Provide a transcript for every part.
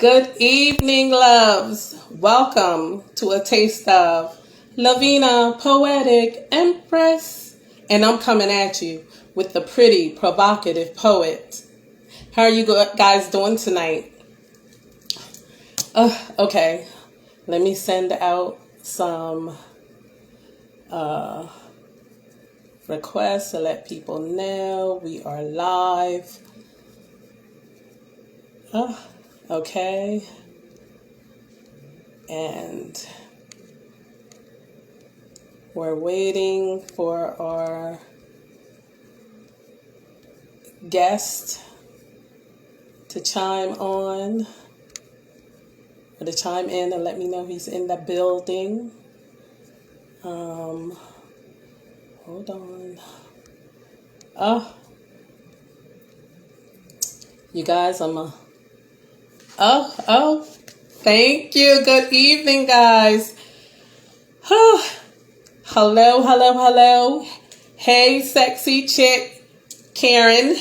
Good evening, loves. Welcome to a taste of Lavina, Poetic, Empress. And I'm coming at you with the pretty, provocative poet. How are you guys doing tonight? Okay, let me send out some requests to let people know we are live. Okay. And we're waiting for our guest to chime on or to chime in and let me know he's in the building. Hold on. You guys, thank you. Good evening, guys. Hello. Hey, sexy chick, Karen,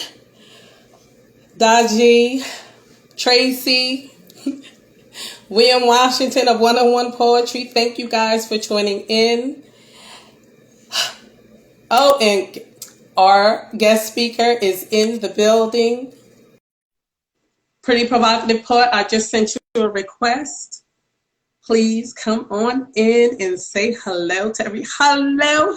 Daji, Tracy, William Washington of 101 Poetry. Thank you guys for joining in. Oh, and our guest speaker is in the building. Pretty provocative poet, I just sent you a request. Please come on in and say hello to hello.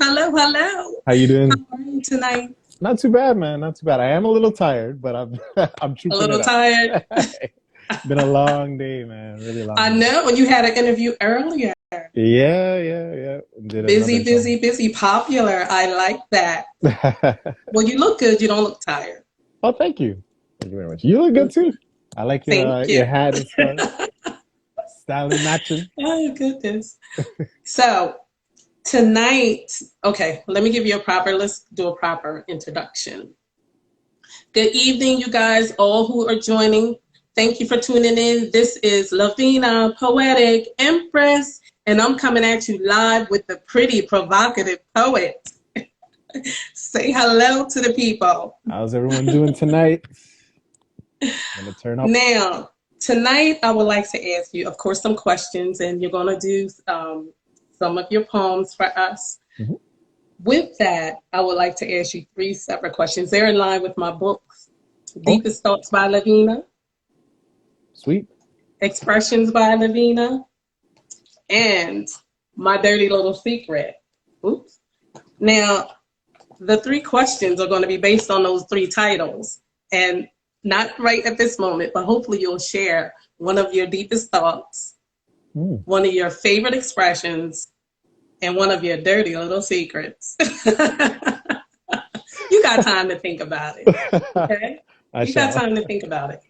How you doing? How are you tonight? Not too bad, man. Not too bad. I am a little tired, but I'm I'm A trooping little it up. tired. Been a long day, man. Really long I day. know. You had an interview earlier. Yeah. Did another Busy, popular. I like that. song. Well, you look good. You don't look tired. Oh, thank you. Thank you very much. You look good too. I like Thank your you. hat and stuff. Styling matching. Oh, goodness. So, tonight, okay, let's do a proper introduction. Good evening, you guys, all who are joining. Thank you for tuning in. This is Lavina, Poetic, Empress, and I'm coming at you live with the pretty, provocative poet. Say hello to the people. How's everyone doing tonight? Gonna turn up. Now, tonight I would like to ask you, of course, some questions, and you're going to do some of your poems for us. Mm-hmm. With that, I would like to ask you three separate questions. They're in line with my books. Okay. Deepest Thoughts by Lavina. Sweet. Expressions by Lavina. And My Dirty Little Secret. Oops. Now, the three questions are going to be based on those three titles. And not right at this moment, but hopefully you'll share one of your deepest thoughts, one of your favorite expressions, and one of your dirty little secrets. You got time to think about it, okay? You got time to think about it.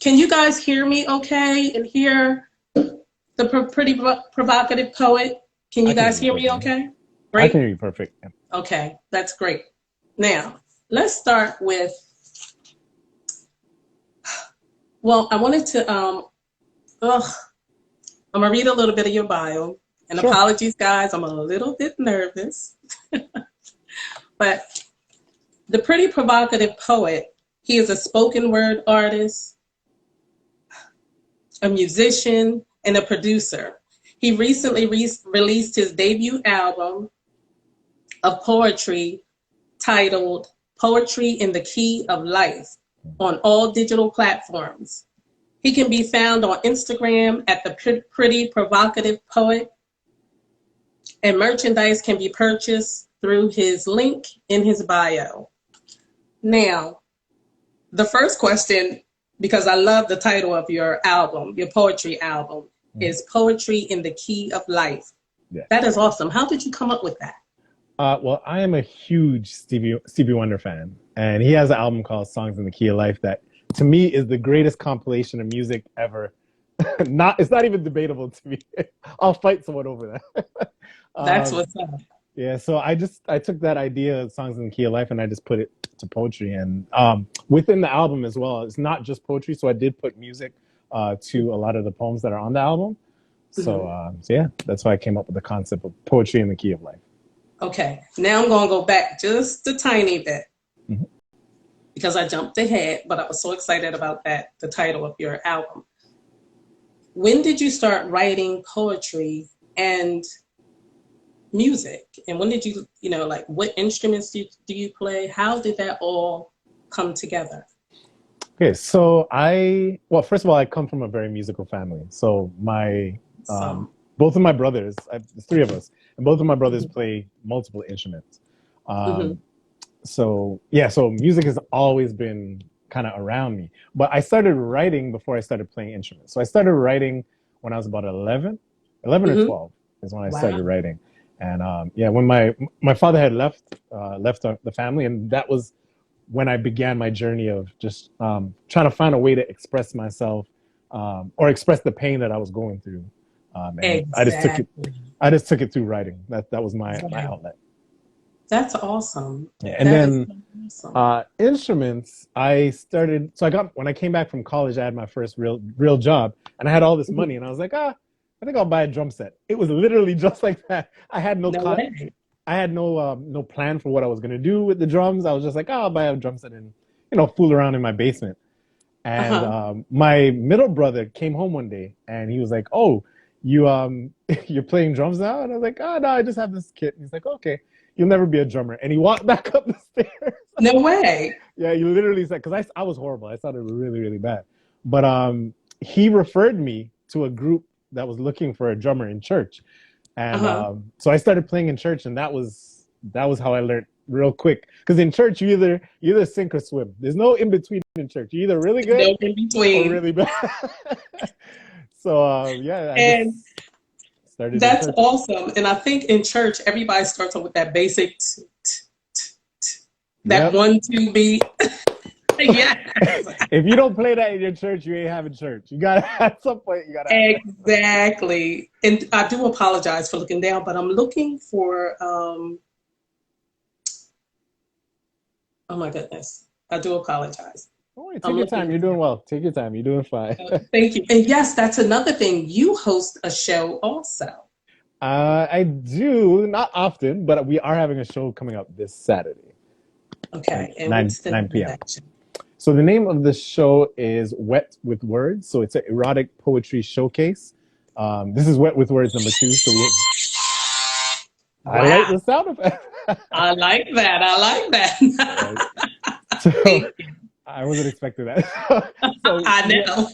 Can you guys hear me okay and hear the pretty provocative poet? Can you guys hear me okay? Great. I can hear you perfect. Okay, that's great. Now, let's start with, well, I wanted to, I'm going to read a little bit of your bio. And sure. Apologies, guys, I'm a little bit nervous. But the pretty provocative poet, he is a spoken word artist, a musician, and a producer. He recently released his debut album of poetry titled Poetry in the Key of Life on all digital platforms. He can be found on Instagram at the Pretty Provocative Poet, and merchandise can be purchased through his link in his bio. Now, the first question, because I love the title of your album, your poetry album, is Poetry in the Key of Life. Yes. That is awesome. How did you come up with that? Well, I am a huge Stevie Wonder fan, and he has an album called Songs in the Key of Life that, to me, is the greatest compilation of music ever. It's not even debatable to me. I'll fight someone over that. That's what's up. Yeah, so I took that idea of Songs in the Key of Life and I just put it to poetry. And within the album as well, it's not just poetry. So I did put music to a lot of the poems that are on the album. So, so yeah, that's why I came up with the concept of Poetry in the Key of Life. Okay, now I'm going to go back just a tiny bit because I jumped ahead, but I was so excited about that, the title of your album. when did you start writing poetry and music? And when did you, like what instruments do you play? How did that all come together? Okay, so well, first of all, I come from a very musical family. So um, Some. both of my brothers, there's three of us, and both of my brothers Hmm. play multiple instruments. Hmm. Um, so yeah, so music has always been kind of around me. But I started writing before I started playing instruments. So I started writing when I was about 11 or Hmm. 12 is when I started Wow. writing. And yeah, when my father had left the family, and that was when I began my journey of just trying to find a way to express myself or express the pain that I was going through. And Exactly. I just took it through writing. That was my Wow. outlet. That's awesome. Yeah. And That is then so awesome. instruments, I started. So when I came back from college, I had my first real job, and I had all this Mhm. money, and I was like, I think I'll buy a drum set. It was literally just like that. No way. I had no plan for what I was gonna do with the drums. I was just like, I'll buy a drum set and fool around in my basement. And Uh-huh. my middle brother came home one day, and he was like, "Oh, you you're playing drums now?" And I was like, "Oh no, I just have this kit." And he's like, "Okay, you'll never be a drummer." And he walked back up the stairs. No way. Yeah, you literally said, because I was horrible. I sounded really, really bad. But he referred me to a group that was looking for a drummer in church. And Uh-huh. so I started playing in church, and that was how I learned real quick. Because in church, you either sink or swim. There's no in between in church. You're either really good No in or between. really bad. So yeah, I just And started in that's church. awesome. And I think in church, everybody starts off with that basic, that Yep. 1, 2 beat. Yes. If you don't play that in your church, you ain't having church. You gotta at some point you gotta have that. Exactly. And I do apologize for looking down, but I'm looking for oh my goodness. I do apologize. Don't worry, I'm take your time. looking You're doing well. Take your time. You're doing fine. thank you. And yes, that's another thing. You host a show also. I do not often, but we are having a show coming up this Saturday, Okay. And 9 what's the 9 name of p.m. that show? So the name of the show is Wet with Words. So it's an erotic poetry showcase. This is Wet with Words number 2. So I like Wow. the sound effect. I like that. I like Right. that. So Thank you. I wasn't expecting that. So I yeah, know.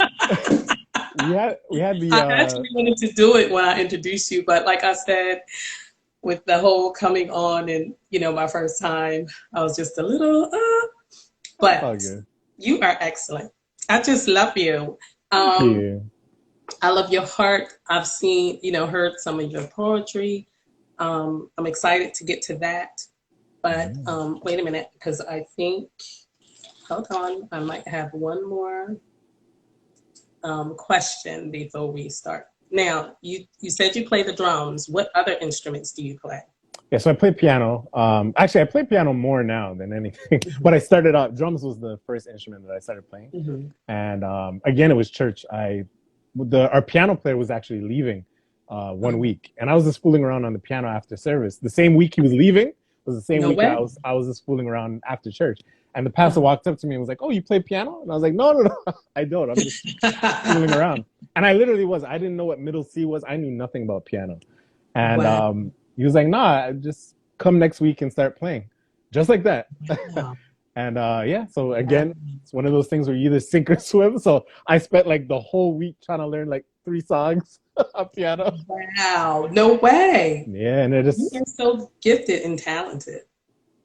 we had the I actually wanted to do it when I introduced you, but like I said, with the whole coming on and my first time, I was just a little that's all but good. you are excellent. I just love you. Thank Um, you. I love your heart. I've seen, heard some of your poetry. I'm excited to get to that. But Mm. wait a minute, because I think, hold on, I might have one more question before we start. Now, you said you play the drums. What other instruments do you play? Yeah, so I play piano. Actually, I play piano more now than anything. But I Hmm. started out, drums was the first instrument that I started playing. Hmm. And again, it was church. Our piano player was actually leaving one Um, week, and I was just fooling around on the piano after service. The same week he was leaving was the same no week way. I was just fooling around after church. And the pastor Uh-huh. walked up to me and was like, "Oh, you play piano?" And I was like, "No, no, no, I don't. I'm just fooling around." And I literally was. I didn't know what middle C was. I knew nothing about piano. And Wow. he was like, "Nah, just come next week and start playing," just like that. Wow. And yeah, so Wow. again, it's one of those things where you either sink or swim. So I spent like the whole week trying to learn like 3 songs on piano. Wow. No way. Yeah, and I You just are so gifted and talented.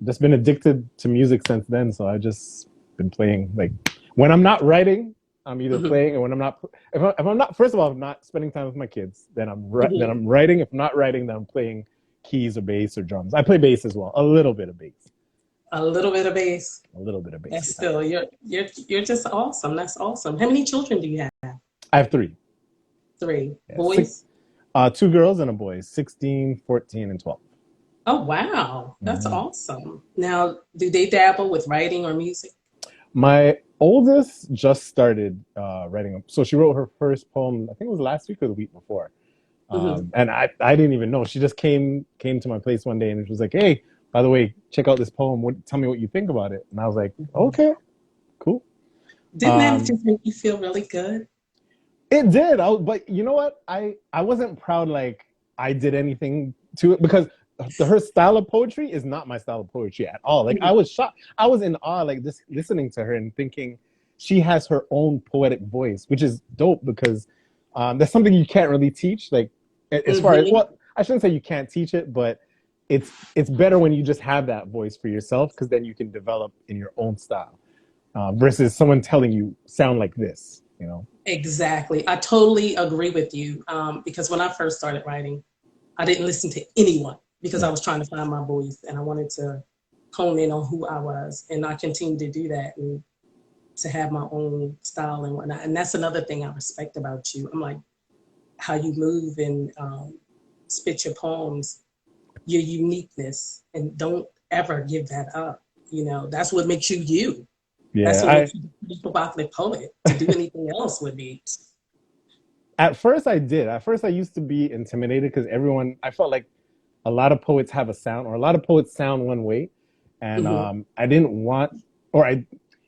just been addicted to music since then. So I just been playing like when I'm not writing, I'm either Hmm. playing, and when I'm not, if I'm not, first of all, I'm not spending time with my kids. Then Hmm. I'm writing. If I'm not writing, then I'm playing keys or bass or drums. I play bass as well, a little bit of bass, A little bit of bass. a little bit of bass That's from time to still time. you're just awesome. That's awesome. How many children do you have? I have three. Three Yeah, boys. 2 girls and a boy, 16, 14, and 12. Oh wow, that's Mhm. awesome. Now, do they dabble with writing or music? My oldest just started writing. So she wrote her first poem, I think it was last week or the week before. Hmm. And I didn't even know. She just came to my place one day and she was like, "Hey, by the way, check out this poem. Tell me what you think about it." And I was like, Hmm. "Okay, cool." Didn't that Um, just make you feel really good? It did. But you know what? I wasn't proud like I did anything to it because her style of poetry is not my style of poetry at all. Like I Mhm. was shocked. I was in awe, like just listening to her and thinking she has her own poetic voice, which is dope because that's something you can't really teach. Like as far as Mhm. well, I shouldn't say you can't teach it, but it's better when you just have that voice for yourself because then you can develop in your own style versus someone telling you sound like this. You know. Exactly. I totally agree with you. Because when I first started writing, I didn't listen to anyone because I Yeah. was trying to find my voice and I wanted to hone in on who I was. And I continue to do that and to have my own style and whatnot. And that's another thing I respect about you. I'm like, how you move and spit your poems, your uniqueness, and don't ever give that up. You know, that's what makes you you. That's Yeah, what makes you a provocative poet. To do anything else would be. at first I did. At first I used to be intimidated because everyone I felt like a lot of poets have a sound or a lot of poets sound one way and Mm-hmm. I didn't want or I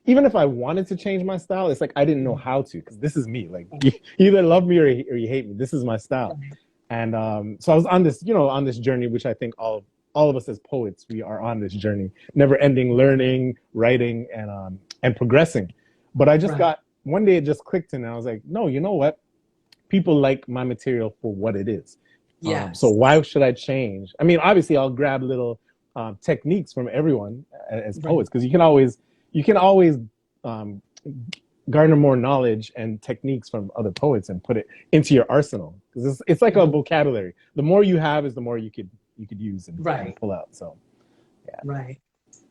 even if I wanted to change my style, it's like I didn't know how to because this is me. Like you either love me or you hate me. This is my style. Right. And so I was on this, you know, on this journey, which I think all of us as poets, we are on this journey, never ending learning, writing, and progressing. But I just Right. got one day it just clicked and I was like, no, you know what? People like my material for what it is. So Yes. why should I change? I mean, obviously, I'll grab little techniques from everyone as Right. poets because you can always um, garner more knowledge and techniques from other poets and put it into your arsenal because it's like a Mhm. vocabulary. The more you have is the more you could use and Right. pull out. So yeah. Right.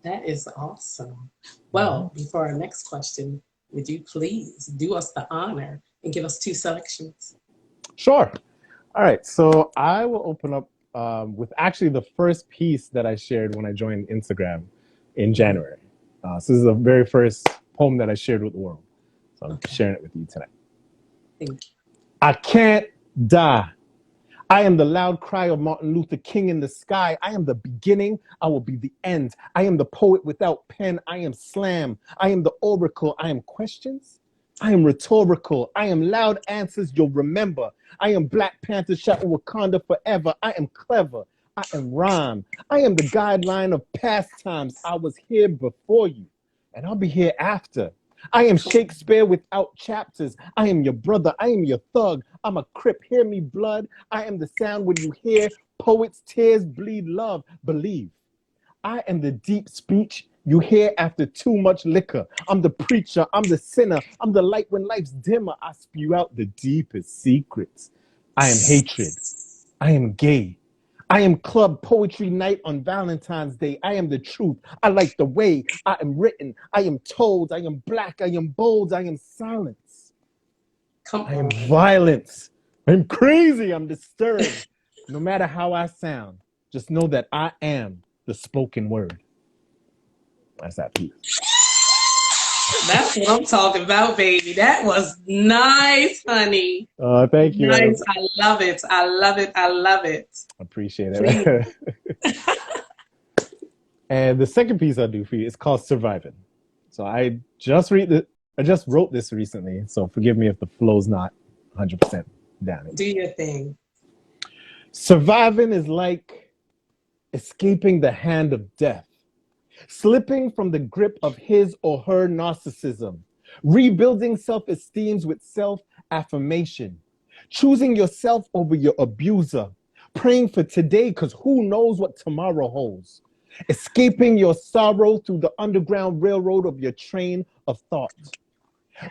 That is awesome. Mm-hmm. Well, before our next question, would you please do us the honor and give us two selections? Sure. All right, so I will open up with actually the first piece that I shared when I joined Instagram in Mhm. January. So this is the very first poem that I shared with the world. So I'm Okay. sharing it with you tonight. Thank I can't die. I am the loud cry of Martin Luther King in the sky. I am the beginning. I will be the end. I am the poet without pen. I am slam. I am the oracle. I am questions. I am rhetorical. I am loud answers you'll remember. I am Black Panther shouting Wakanda forever. I am clever. I am rhyme. I am the guideline of pastimes. I was here before you, and I'll be here after. I am you. Shakespeare without chapters. I am your brother. I am your thug. I'm a crip. Hear me, blood. I am the sound when you hear poets' tears bleed love. Believe. I am the deep speech you hear after too much liquor. I'm the preacher. I'm the sinner. I'm the light when life's dimmer. I spew out the deepest secrets. I am hatred. I am gay. I am club poetry night on Valentine's Day. I am the truth. I like the way I am written. I am told. I am black. I am bold. I am silence. Come I am on. violence. I'm crazy. I'm disturbed. No matter how I sound, just know that I am the spoken word. That's that piece. That's what I'm talking about, baby. That was nice, honey. Thank you. Nice. I love it. I love it. I love it. Appreciate Please. it. And the second piece I'll do for you is called Surviving. So I just wrote this recently, so forgive me if the flow's not 100% down it. Do your thing. Surviving is like escaping the hand of death, slipping from the grip of his or her narcissism, rebuilding self-esteem with self-affirmation, choosing yourself over your abuser, praying for today because who knows what tomorrow holds, escaping your sorrow through the underground railroad of your train of thought,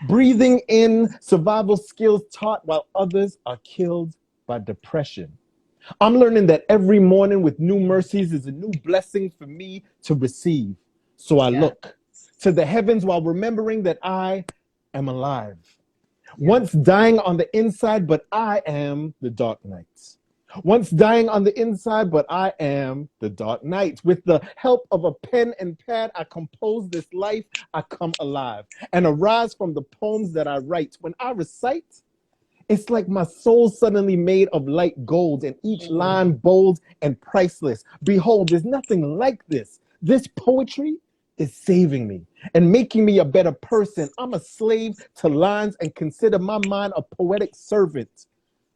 breathing in survival skills taught while others are killed by depression. I'm learning that every morning with new mercies is a new blessing for me to receive. So I Yeah. look to the heavens while remembering that I am alive. Yeah. Once dying on the inside, but I am the dark night. Once dying on the inside, but I am the dark night. With the help of a pen and pad, I compose this life. I come alive and arise from the poems that I write. When I recite, it's like my soul suddenly made of light gold, and each line Mm. bold and priceless. Behold, there's nothing like this. This poetry is saving me and making me a better person. I'm a slave to lines and consider my mind a poetic servant.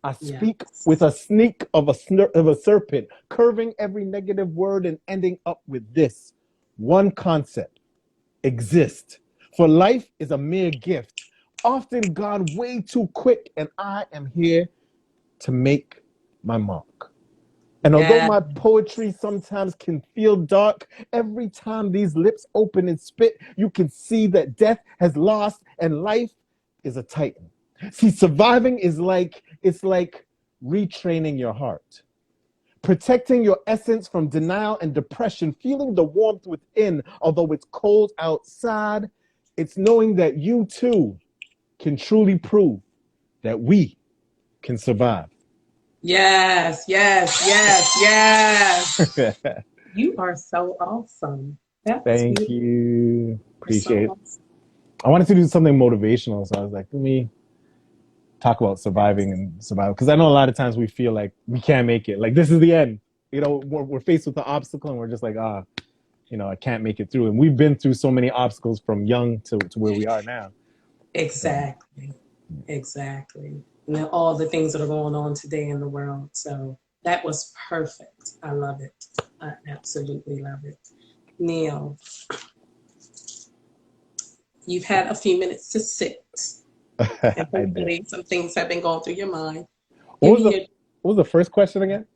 I Yeah. speak with a sneak of a serpent, curving every negative word and ending up with this one concept: exist. For life is a mere gift, often gone way too quick, and I am here to make my mark. And although Yeah. my poetry sometimes can feel dark, every time these lips open and spit, you can see that death has lost and life is a titan. See, surviving is like retraining your heart, protecting your essence from denial and depression, feeling the warmth within, although it's cold outside. It's knowing that you too can truly prove that we can survive. Yes, yes, yes, yes. You are so awesome. That was Thank beautiful. you. You're so Appreciate it. awesome. I wanted to do something motivational, so I was like, let me talk about surviving Yes. and survival. Because I know a lot of times we feel like we can't make it. Like, this is the end. You know, we're faced with the obstacle and we're just like, I can't make it through. And we've been through so many obstacles from young to where we are now. So, Exactly. Exactly. And then all the things that are going on today in the world. So that was perfect. I love it. I absolutely love it. Neil, you've had a few minutes to sit, and I did. hopefully some things have been going through your mind. What Give was me the your what was the first question again?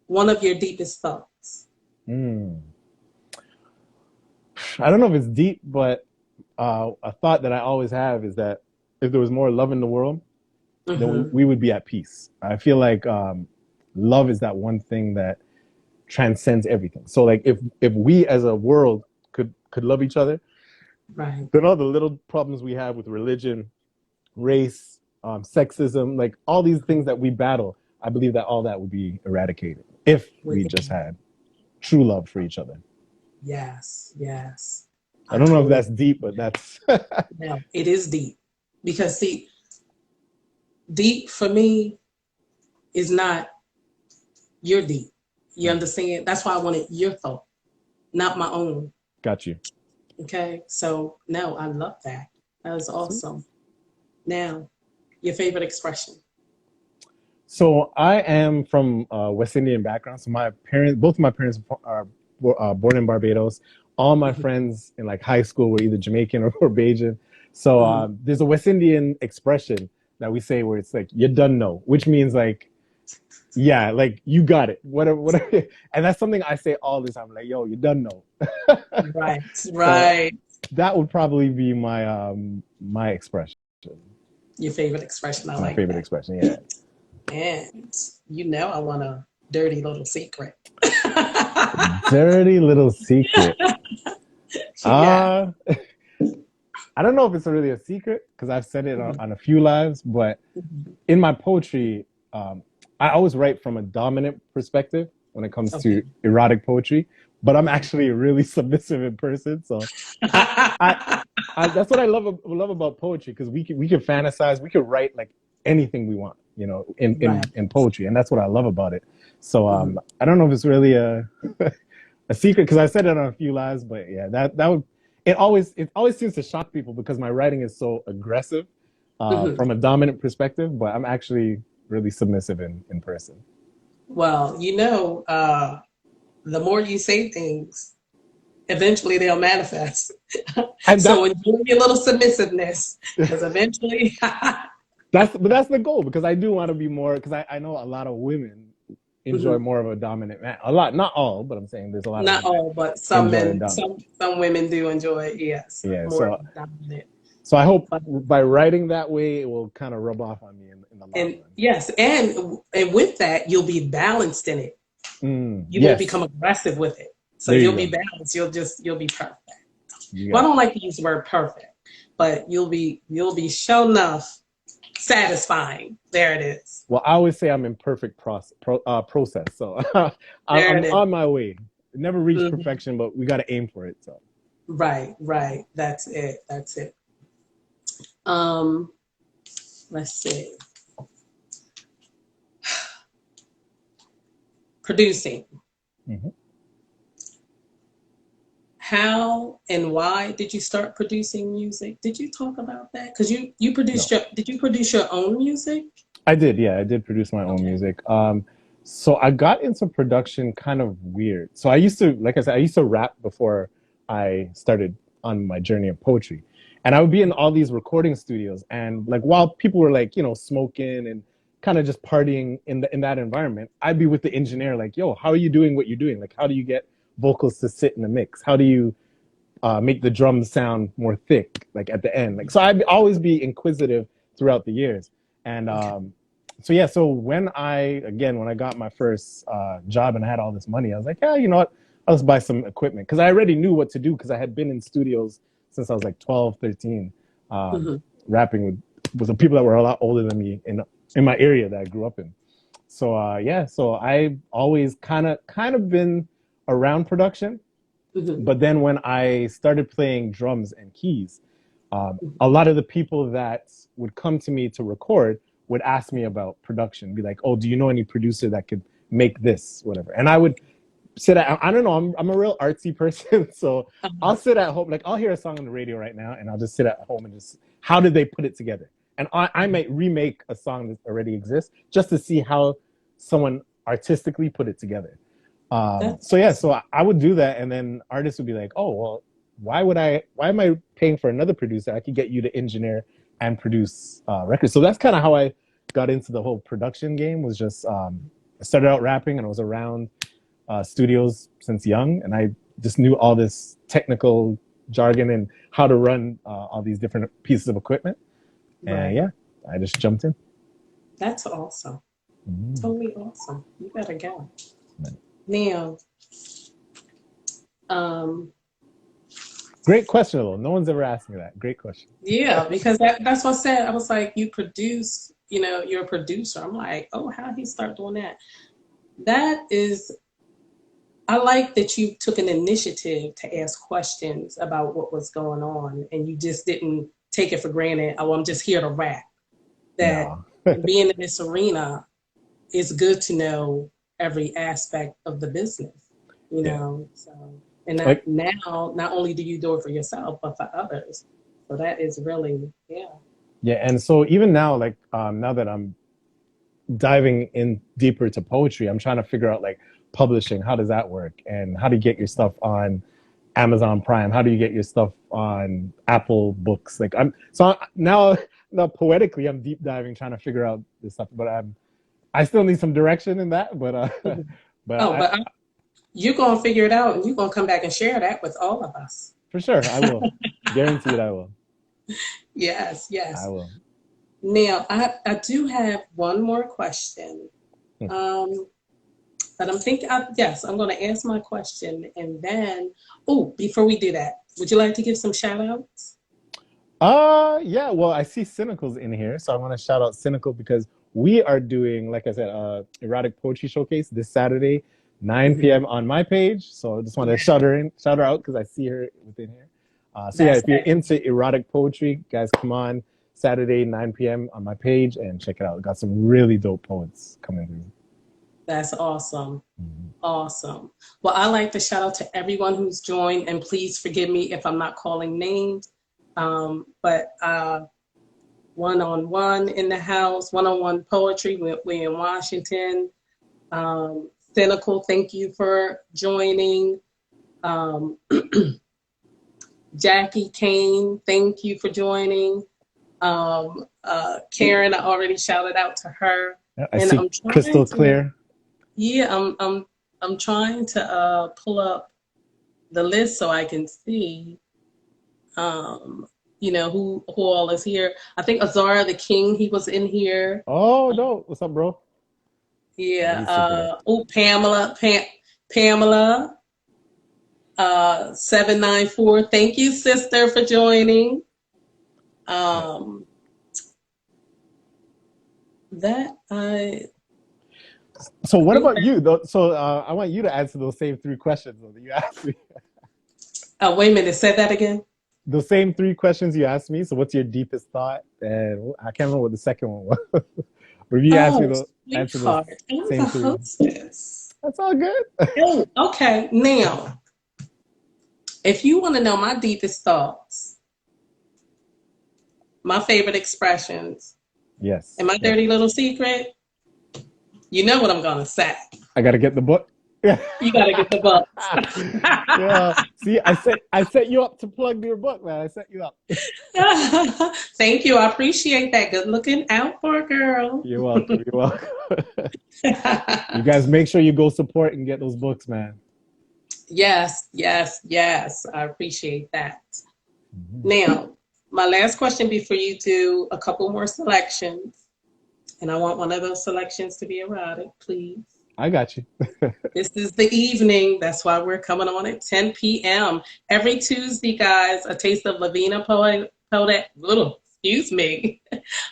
one of your deepest thoughts. Hmm. I don't know if it's deep, but a thought that I always have is that if there was more love in the world, then Mm-hmm. we would be at peace. I feel like love is that one thing that transcends everything. So like if we as a world could love each other, Right. then all the little problems we have with religion, race, sexism, like all these things that we battle, I believe that all that would be eradicated if With we just had true love for each other. yes, yes. I I don't know if totally that's deep, but that's now it is deep because see, deep for me is not your deep. You understand? That's why I wanted your thought, not my own. got you. Okay. So no, I love that. That was Sweet. awesome. Now, your favorite expression. So I am from West Indian background. So both of my parents are born in Barbados. All my Mm-hmm. friends in like high school were either Jamaican or Bajan. So Mm-hmm. there's a West Indian expression that we say where it's like "you done know," which means like, yeah, like you got it, whatever, whatever. And that's something I say all the time, like, "Yo, you done know." Right, So right. that would probably be my expression, Your favorite expression. I my like favorite that. expression. expression. Yeah. And you know, I want a dirty little secret. Dirty little secret. Yeah. Uh I don't know if it's really a secret because I've said it Mhm. on a few lives, but Mhm. in my poetry, I always write from a dominant perspective when it comes Okay. to erotic poetry. But I'm Okay. actually a really submissive in person, so I, I, that's what I love about poetry because we can fantasize, we can write like anything we want, in Right. poetry, and that's what I love about it. So Mhm. I don't know if it's really a a secret because I said it on a few lives, but yeah, that would it always seems to shock people because my writing is so aggressive Mhm. from a dominant perspective, but I'm actually really submissive in person. Well, the more you say things, eventually they'll manifest. And So enjoy your little submissiveness, because eventually, that's the goal because I do want to be more because I know a lot of women enjoy Mhm. more of a dominant man. A lot, not all, but I'm saying there's a lot of Not women all, but some enjoy a men, dominant. some women do enjoy it. Yes, Yeah, more so dominant. so I hope But by writing that way it will kind of rub off on me in the long and yes, and with that, you'll be balanced in it. run. You won't become Yes, aggressive with it. So there you you'll be go. balanced. You'll be perfect. You Well, I got don't it. like to use the word perfect, but you'll be show enough satisfying. There it is. Well, I always say I'm in perfect process, so There I'm it is. on my way. Never reach Mhm. perfection, but we got to aim for it. So Right, right. That's it. That's it. Um, let's see. Producing. mhm. how and why did you start producing music? Did you talk about that? Because you produced No. did you produce your own music? I did, yeah, I did produce my own Okay. music. So I got into production kind of weird. So I used to, like I said, I used to rap before I started on my journey of poetry. And I would be in all these recording studios, and like while people were like, smoking and kind of just partying in that environment, I'd be with the engineer like, yo, how are you doing what you're doing? Like, how do you get vocals to sit in the mix? How do you make the drums sound more thick, like at the end? Like, so I'd always be inquisitive throughout the years. And Okay. so yeah, so when I got my first job and I had all this money, I was like, yeah, you know what? I'll just buy some equipment because I already knew what to do because I had been in studios since I was like 12, 13, Hmm. rapping with the people that were a lot older than me in my area that I grew up in. So yeah, so I've always kind of been around production, Hmm. but then when I started playing drums and keys, a lot of the people that would come to me to record would ask me about production, be like, "Oh, do you know any producer that could make this, whatever?" And I would sit at, I don't know, I'm a real artsy person, so I'll Uh-huh. sit at home, like I'll hear a song on the radio right now, and I'll just sit at home and just, how did they put it together? And I might remake a song that already exists just to see how someone artistically put it together. That's So yeah, so awesome. I would do that, and then artists would be like, "Oh, well, why am I paying for another producer? I could get you to engineer and produce records." So that's kind of how I got into the whole production game. Was just I started out rapping, and I was around studios since young, and I just knew all this technical jargon and how to run all these different pieces of equipment. And Right. yeah, I just jumped in. That's awesome. Mm. Totally awesome. You better go. Now, um, Great question, though. No one's ever asked me that. Great question. yeah, because that's what I said. I was like, you produce, you're a producer. I'm like, oh, how he start doing that? That is, I like that you took an initiative to ask questions about what was going on, and you just didn't take it for granted. Oh, I'm just here to rap. That No. being in this arena, it's good to know every aspect of the business, Yeah. So, and that Like, now, not only do you do it for yourself, but for others. So that is really, yeah. yeah, and so even now, like now that I'm diving in deeper to poetry, I'm trying to figure out like publishing, how does that work, and how do you get your stuff on Amazon Prime? How do you get your stuff on Apple Books? Like now poetically, I'm deep diving trying to figure out this stuff, but I still need some direction in that. But Mhm. but Oh, but you're going to figure it out and you're going to come back and share that with all of us. for sure, I will. Guaranteed, I will. Yes, I yes. will. Now, I do have one more question. Hmm. Um, but I'm thinking, yes, I'm going to ask my question. And then, oh, before we do that, would you like to give some shout outs? Yeah, well, I see Cynical's in here, so I want to shout out Cynical because we are doing, like I said, erotic poetry showcase this Saturday, 9 Mhm. p.m. on my page. So I just want to Yeah, shout her out because I see her within here. So yeah, that's if you're into erotic poetry, guys, come on Saturday, 9 p.m. on my page and check it out. Got some really dope poets coming through. that's awesome. Mhm. Awesome. Well, I like to shout out to everyone who's joined, and please forgive me if I'm not calling names. But one on one in the house, one on one poetry. We're in Washington. Cynical, thank you for joining. Um, Jackie Kane, thank you for joining. Karen, I already shouted out to her, Yeah, I and see I'm trying Crystal to, Clear. yeah, I'm trying to pull up the list so I can see, um, who all is here. I think Azara the King, he was in here. Oh Um, no, what's up, bro? Yeah, yeah. he's super dope. Pamela, 794. Thank you, sister, for joining. Yeah. Um, that So I what think about that. you though? So I want you to answer those same three questions though, that you asked me. Oh, wait a minute. Say that again. The same three questions you asked me. So what's your deepest thought? And I can't remember what the second one was. But if you ask me Oh, to answer those sweetheart. I'm the same three, hostess. that's all good. Oh, okay. Now, If you want to know my deepest thoughts, my favorite expressions, Yes. and my Yes. dirty little secret, you know what I'm going to say. I gotta get the book. Yeah. You got to get the books. Yeah. See, I set you up to plug your book, man. I set you up. Thank you. I appreciate that. Good looking out for a girl. You're welcome. You're welcome. You guys make sure you go support and get those books, man. Yes, yes, yes. I appreciate that. Mhm. Now, my last question before you do a couple more selections, and I want one of those selections to be erotic, please. I got you. This is the evening. That's why we're coming on at 10 p.m. Every Tuesday, guys, a taste of Lavina Poetic, excuse me,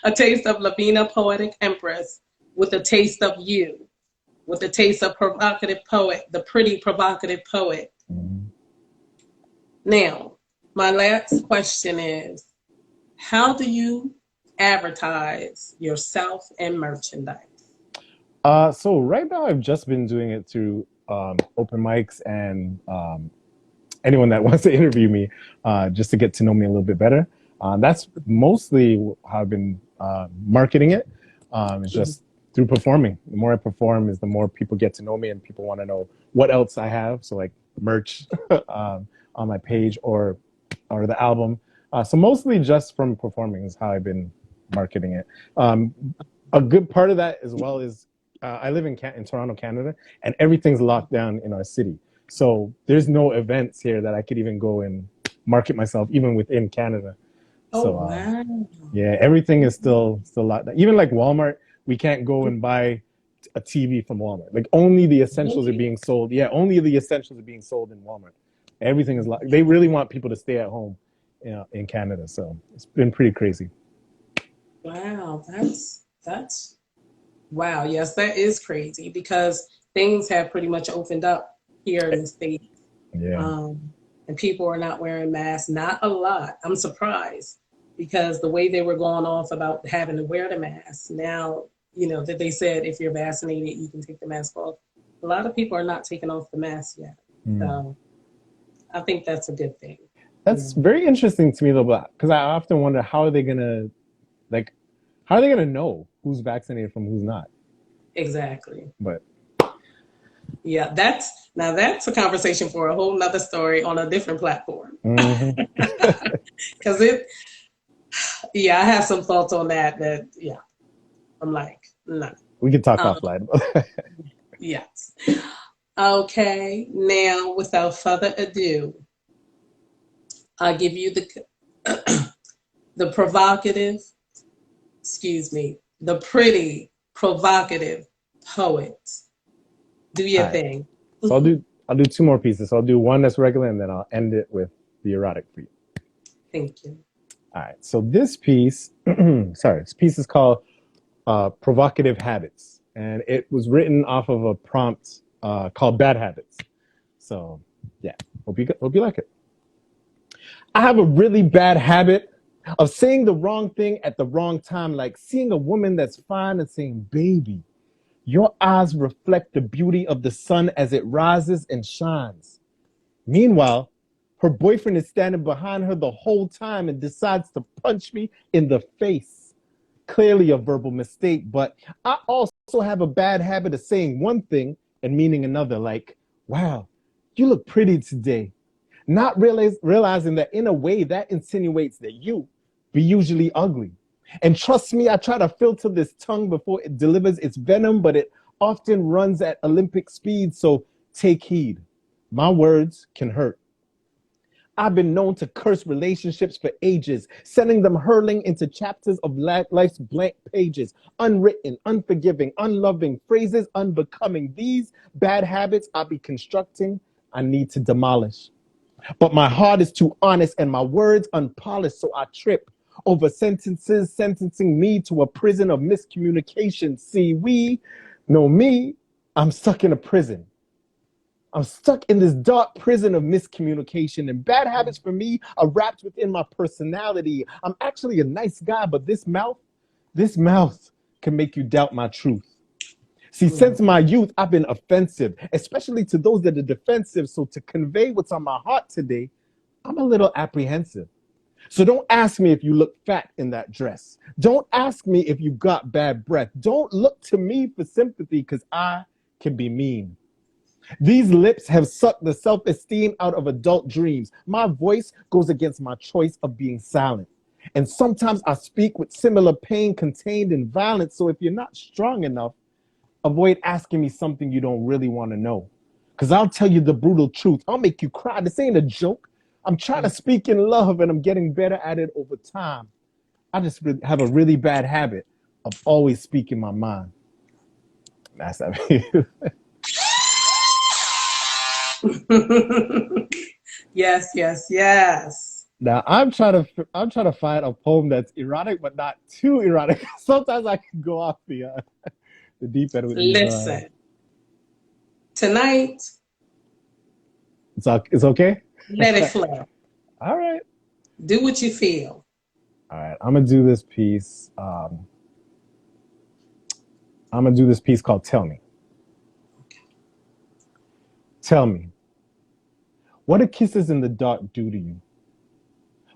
a taste of Lavina Poetic Empress with a taste of you, with a taste of Provocative Poet, the pretty provocative poet. Mhm. Now, my last question is, how do you advertise yourself and merchandise? So right now I've just been doing it through open mics and anyone that wants to interview me, just to get to know me a little bit better. That's mostly how I've been marketing it. It's just through performing. The more I perform, is the more people get to know me, and people want to know what else I have. So like merch on my page or the album. So mostly just from performing is how I've been marketing it. A good part of that as well is I live in Toronto, Canada, and everything's locked down in our city. So there's no events here that I could even go and market myself, even within Canada. Oh, So wow. yeah, everything is still locked down. Even like Walmart, we can't go and buy a TV from Walmart. Like only the essentials are Really? being sold. Yeah, only the essentials are being sold in Walmart. Everything is locked. They really want people to stay at home, in Canada. So it's been pretty crazy. Wow, that's wow. Yes, that is crazy because things have pretty much opened up here in the States. Yeah. And people are not wearing masks. Not a lot. I'm surprised because the way they were going off about having to wear the mask, now, that they said if you're vaccinated, you can take the mask off. A lot of people are not taking off the mask yet. Mm. So I think that's a good thing. That's very interesting to me though, because I often wonder like how are they gonna know who's vaccinated from who's not? Exactly. But Yeah, that's a conversation for a whole nother story on a different platform. mhm. Because yeah, I have some thoughts on that. Yeah, I'm like, no. We can talk Um, offline. yes. Okay. Now, without further ado, I'll give you the provocative, excuse me, the pretty provocative poet. Do All your right. thing. So I'll do two more pieces. So I'll do one that's regular, and then I'll end it with the erotic for you. Thank you. All right. So this piece, this piece is called "Provocative Habits," and it was written off of a prompt called "Bad Habits." So yeah, hope you like it. I have a really bad habit of saying the wrong thing at the wrong time, like seeing a woman that's fine and saying, "Baby, your eyes reflect the beauty of the sun as it rises and shines." Meanwhile, her boyfriend is standing behind her the whole time and decides to punch me in the face. Clearly a verbal mistake, but I also have a bad habit of saying one thing and meaning another, like, "Wow, you look pretty today." Not realizing that in a way that insinuates that you be usually ugly. And trust me, I try to filter this tongue before it delivers its venom, but it often runs at Olympic speed, so take heed. My words can hurt. I've been known to curse relationships for ages, sending them hurling into chapters of life's blank pages, unwritten, unforgiving, unloving, phrases unbecoming. These bad habits I be constructing, I need to demolish. But my heart is too honest and my words unpolished, so I trip over sentences sentencing me to a prison of miscommunication. See, we know me, I'm stuck in a prison. I'm stuck in this dark prison of miscommunication, and bad habits for me are wrapped within my personality. I'm actually a nice guy, but this mouth can make you doubt my truth. See, since my youth, I've been offensive, especially to those that are defensive. So to convey what's on my heart today, I'm a little apprehensive. So don't ask me if you look fat in that dress. Don't ask me if you got bad breath. Don't look to me for sympathy because I can be mean. These lips have sucked the self-esteem out of adult dreams. My voice goes against my choice of being silent. And sometimes I speak with similar pain contained in violence. So if you're not strong enough, avoid asking me something you don't really want to know. Because I'll tell you the brutal truth. I'll make you cry. This ain't a joke. I'm trying to speak in love and I'm getting better at it over time. I just have a really bad habit of always speaking my mind. That's that. Yes, yes, yes. Now I'm trying to find a poem that's erotic but not too erotic. Sometimes I can go off the deep end with these. Listen, tonight, It's okay. let it flow. All right. Do what you feel. All right. I'm gonna do this piece. I'm gonna do this piece called "Tell Me." Tell me, what do kisses in the dark do to you?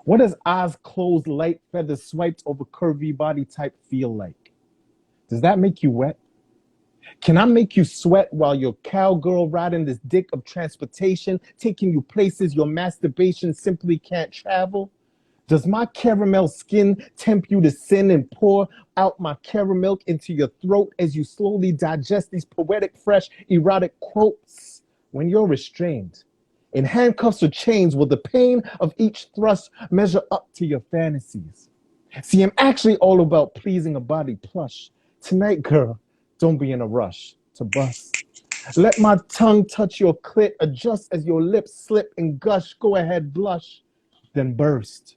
What does eyes closed, light feathers swiped over curvy body type feel like? Does that make you wet? Can I make you sweat while you're cowgirl riding this dick of transportation, taking you places your masturbation simply can't travel? Does my caramel skin tempt you to sin and pour out my caramel into your throat as you slowly digest these poetic, fresh, erotic quotes? When you're restrained, in handcuffs or chains, will the pain of each thrust measure up to your fantasies? See, I'm actually all about pleasing a body plush. Tonight, girl, don't be in a rush to bust. Let my tongue touch your clit, adjust as your lips slip and gush. Go ahead, blush, then burst.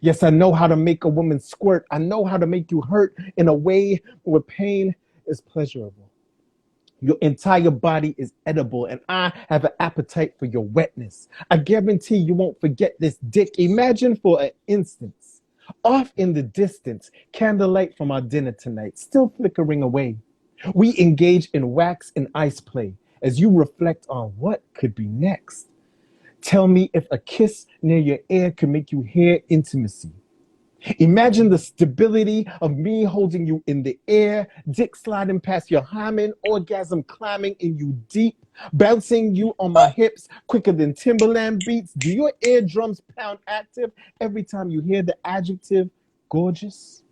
Yes, I know how to make a woman squirt. I know how to make you hurt in a way where pain is pleasurable. Your entire body is edible, and I have an appetite for your wetness. I guarantee you won't forget this dick. Imagine for an instance, off in the distance, candlelight from our dinner tonight, still flickering away. We engage in wax and ice play as you reflect on what could be next. Tell me if a kiss near your ear could make you hear intimacy. Imagine the stability of me holding you in the air, dick sliding past your hymen, orgasm climbing in you deep, bouncing you on my hips quicker than Timberland beats. Do your eardrums pound active every time you hear the adjective gorgeous?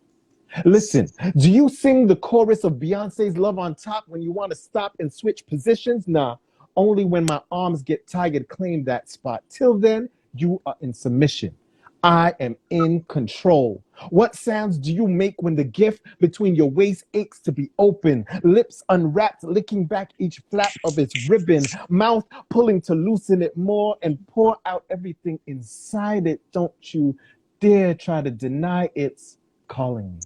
Listen, do you sing the chorus of Beyonce's Love on Top when you want to stop and switch positions? Nah, only when my arms get tired, claim that spot. Till then, you are in submission. I am in control. What sounds do you make when the gift between your waist aches to be open? Lips unwrapped, licking back each flap of its ribbon. Mouth pulling to loosen it more and pour out everything inside it. Don't you dare try to deny it's calling me.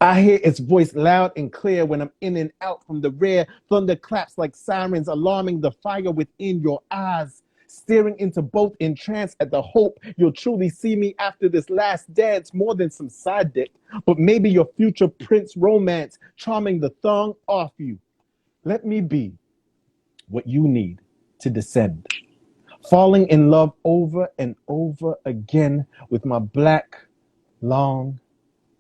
I hear its voice loud and clear when I'm in and out from the rear. Thunder claps like sirens, alarming the fire within your eyes. Staring into both in trance at the hope you'll truly see me after this last dance, more than some side dick, but maybe your future prince romance, charming the thong off you. Let me be what you need to descend. Falling in love over and over again with my black, long,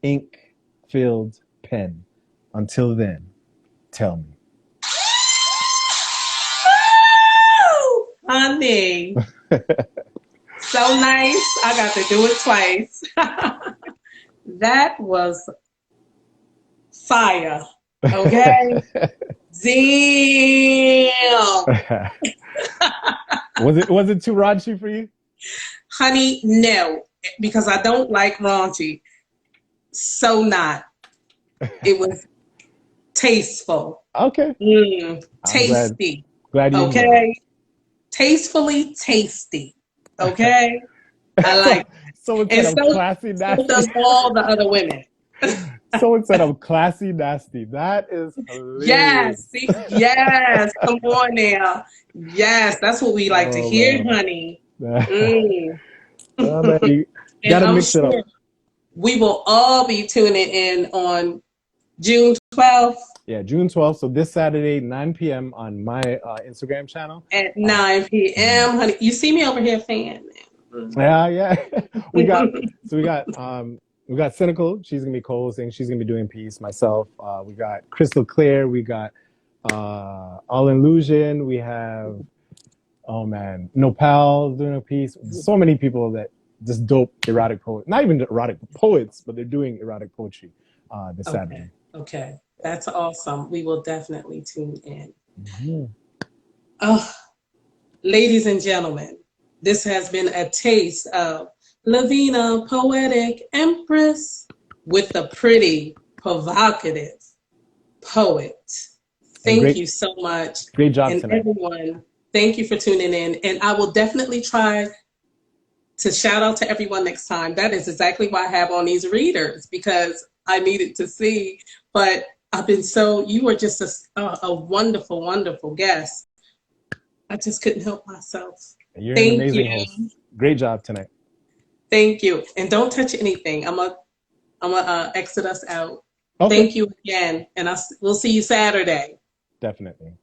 ink-filled pen. Until then, tell me. Honey, so nice. I got to do it twice. That was fire. Okay. Damn. Was it too raunchy for you? Honey, no, because I don't like raunchy. So not. It was tasteful. Okay. Tasty. Glad you okay. Tastefully tasty. Okay. I like Someone said I'm classy nasty. So does all the other women. Someone said I'm classy nasty. That is hilarious. Yes. See? Yes. Come on now. Yes. That's what we like to hear, honey. You gotta mix it up. We will all be tuning in on June 12th. Yeah, June 12th. So this Saturday, 9 p.m. on my Instagram channel. At 9 p.m., honey. You see me over here fan. Yeah. we got we got Cynical. She's gonna be co-hosting. She's gonna be doing peace. Myself. We got Crystal Clear. We got All Illusion. We have Nopal doing a piece. So many people that just dope erotic poets. Not even erotic poets, but they're doing erotic poetry this Saturday. Okay. That's awesome. We will definitely tune in. Mm-hmm. Oh, ladies and gentlemen, this has been a taste of Lavina, Poetic, Empress with the pretty, provocative poet. Thank you so much. Great job And tonight. everyone, thank you for tuning in. And I will definitely try to shout out to everyone next time. That is exactly why I have on these readers, because I needed to see. But you were just a wonderful, wonderful guest. I just couldn't help myself. You're an Thank amazing you. host. Great job tonight. Thank you. And don't touch anything. I'm gonna exit us out. Okay. Thank you again. And we'll see you Saturday. Definitely.